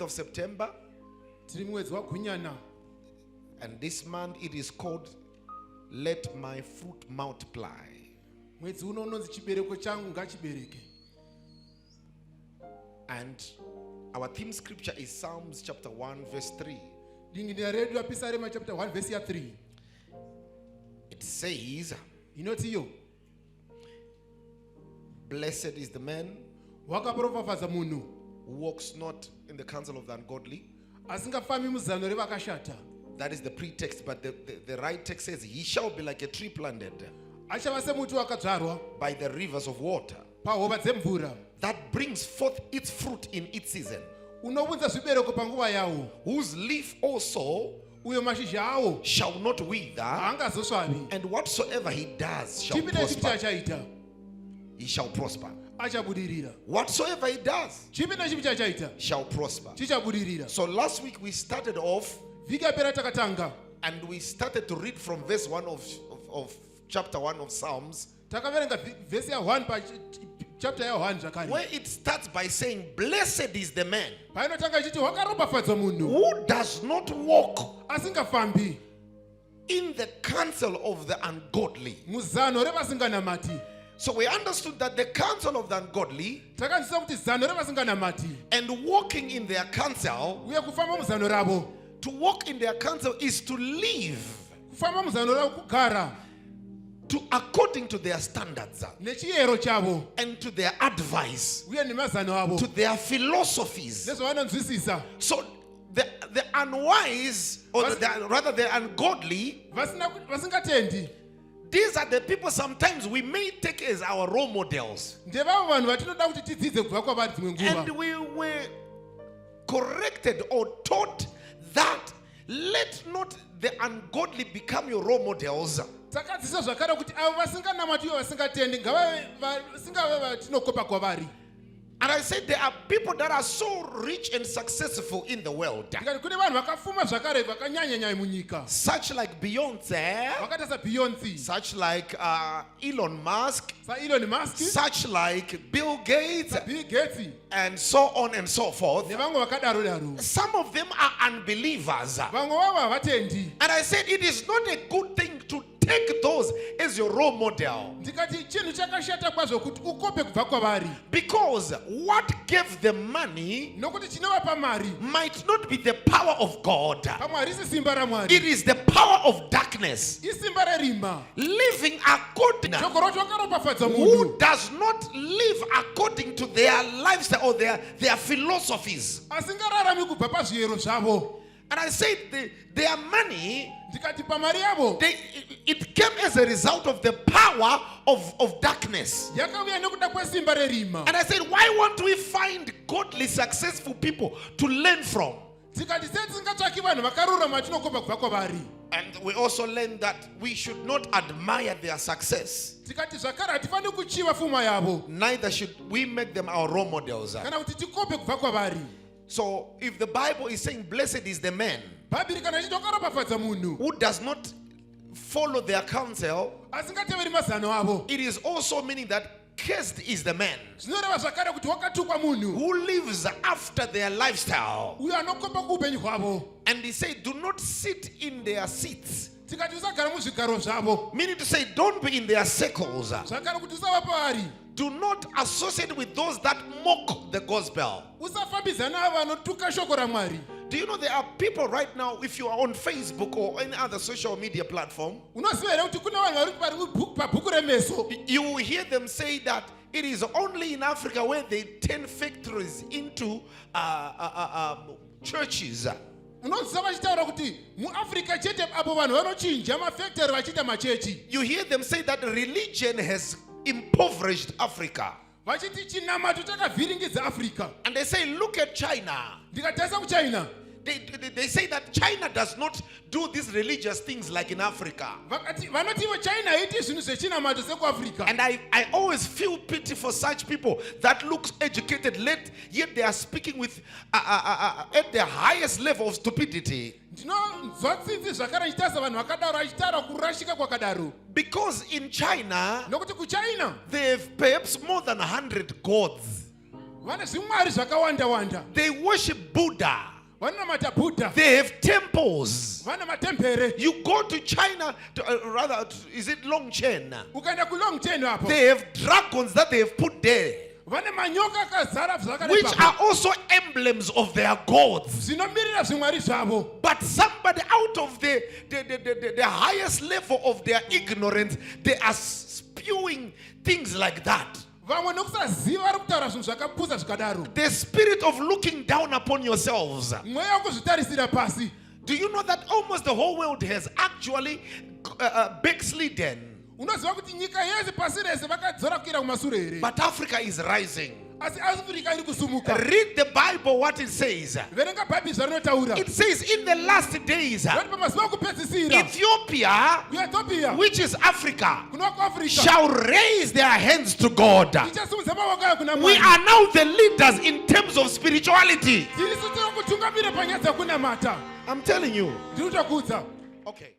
of September. Tiri mwezi wa Gunyana. And this month it is called Let My Fruit Multiply. Mwezi uno unonzi chibereko changu ngachibereke. And our theme scripture is Psalms chapter 1 verse 3. Dingine redu ya Pisarema chapter 1 verse 3. It says, Inotiyo. Blessed is the man Wakaprofafaza munhu who walks not in the counsel of the ungodly. asingafambi muzano revakashata. That is the pretext, but the right text says, he shall be like a tree planted Achava semuti wakadzvarwa by the rivers of water, pahova dzemvura that brings forth its fruit in its season, unobudza zvibereko panguva yawo, whose leaf also uyo mashizha awo shall not wither, haangazosvavi. and whatsoever he does shall Chipi nechipi prosper. chachaita He shall prosper. achabudirira. Whatsoever he does Chipi nechipi chachaita shall prosper. chichabudirira. So last week we started off Vhiki yapera takatanga and we started to read from verse 1 of chapter 1 of Psalms, takaverenga vhesi ya1 pachapta ya1 zvakare, where it starts by saying, blessed is the man painotanga ichiti wakaropafadzwa munhu who does not walk asingafambi in the counsel of the ungodly. muzano revasinganamati. So we understood that the counsel of the ungodly Takanzisa kuti zano revasinganamati and walking in their counsel, uye kufamba muzano ravo, to walk in their counsel is to live kufamba muzano ravo kugara to according to their standards nechiyero chavo and to their advice, uye nemazano avo to their philosophies. nezvavanonzwisisa. So the unwise, or rather the ungodly, Vasingatendi these are the people sometimes we may take as our role models. ndevavo vanhu vatinoda kuti tidzidze kubva kwavari dzimwe And nguva. we were corrected or taught that let not the ungodly become your role models. Takadzisa zvakare kuti avo vasinganamati uye vasingatendi singave vatinokopa kwavari. And I said there are people that are so rich and successful in the world, Ndikati kune vanhu vakafuma zvakare vakanyanyanyanya munyika, such like Beyonce, vakaita saBeyonce, such like Elon Musk, saElon Musk, such like Bill Gates, saBill Gates and so on and so forth. nevamwe vakadaro daro. Some of them are unbelievers. Vamwe vavo havatendi. And I said it is not a good thing to take those as your role model, Ndikati chinhu chakashata kwazvo kuti ukope kubva kwavari, because what gave them money nokuti chinovapa mari might not be the power of God. pamwe harisi simba raMwari, It is the power of darkness, isimba rerima. living according Shoko racho vakaropafadza who munhu does not live according to their lifestyle or their philosophies. asingararami kubva pazviyero zvavo. And I said their money, Ndikati pamari yavo it came as a result of the power of darkness. yakauya nekuda kwesimba rerima. And I said, why won't we find godly, successful people to learn from? Tikati sei tisingatsvaki vanhu vakarurama tinokopa kubva kwavari. And we also learned that we should not admire their success. Tikati zvakare hatifaniri kuchiva pfuma yavo Neither should we make them our role models. kana kuti tikope kubva kwavari. So if the Bible is saying, blessed is the man Bhabhiri kana ichiti wakaropafadza munhu who does not follow their counsel, asingateveri mazano avo, it is also meaning that cursed is the man zvinoreva zvakare kuti wakatukwa munhu who lives after their lifestyle. uyo anokopa kuupenyu hwavo. And he said, do not sit in their seats. Tikati usagara muzvigaro zvavo, Meaning to say, don't be in their circles. zvakare kuti usava pavari, Do not associate with those that mock the gospel. usafambidzana navo vanotuka shoko raMwari. Do you know there are people right now, if you are on Facebook or any other social media platform, Unoziva here kuti kune vanhu vari pabhuku remeso, you will hear them say that it is only in Africa where they turn factories into churches. unonzwa vachitaura kuti muAfrica chete apo vanhu vanochinja mafactory vachiita machechi. You hear them say that religion has impoverished Africa. Vachiti chinamato chakavhiringidza Africa. And they say, look at China. Ndikatarisa kuChina, They say that China does not do these religious things like in Africa. vanoti ivo China haiti zvinhu zvechinamato sekuAfrica. And I always feel pity for such people that looks educated, yet they are speaking with at the highest level of stupidity. Ndinonzwa tsitsi zvakare nchitarisa vanhu vakadaro achitaura kurashika kwakadaro. Because in China, Nokuti kuChina they have perhaps more than 100 gods. vane zvimwari zvakawanda-wanda. They worship Buddha. Vanonamata Buddha. They have temples. Vane matembere. You go to China, is it Longchen? Ukaenda kuLongchen hapo. They have dragons that they have put there, Vane manyoka akazara zvakare which ipapo. are also emblems of their gods. Zvinomirira zvimwari zvavo. But somebody out of the highest level of their ignorance, they are spewing things like that. Vamwe nokusaziva vari kutaura zvinhu zvakapfuza zvikadaro. The spirit of looking down upon yourselves. Mweya wokuzvitarisira pasi. Do you know that almost the whole world has actually backslidden? Unoziva kuti nyika yese pasi rese vakadzora kuira kumashure here. But Africa is rising. Asi Afrika iri kusumuka. Read the Bible, what it says. Verenga Bhaibheri zvarinotaura. It says in the last days, Vari pamazuva okupedzisira. Ethiopia, kuEthiopia. which is Africa, Kuno kuAfrica. shall raise their hands to God. Ichasimudza maoko ayo kuna We Mwari. are now the leaders in terms of spirituality. Tiri tiri kutungamira panyaya dzakunamata. I'm telling you. Ndiri kutokuudza. Okay.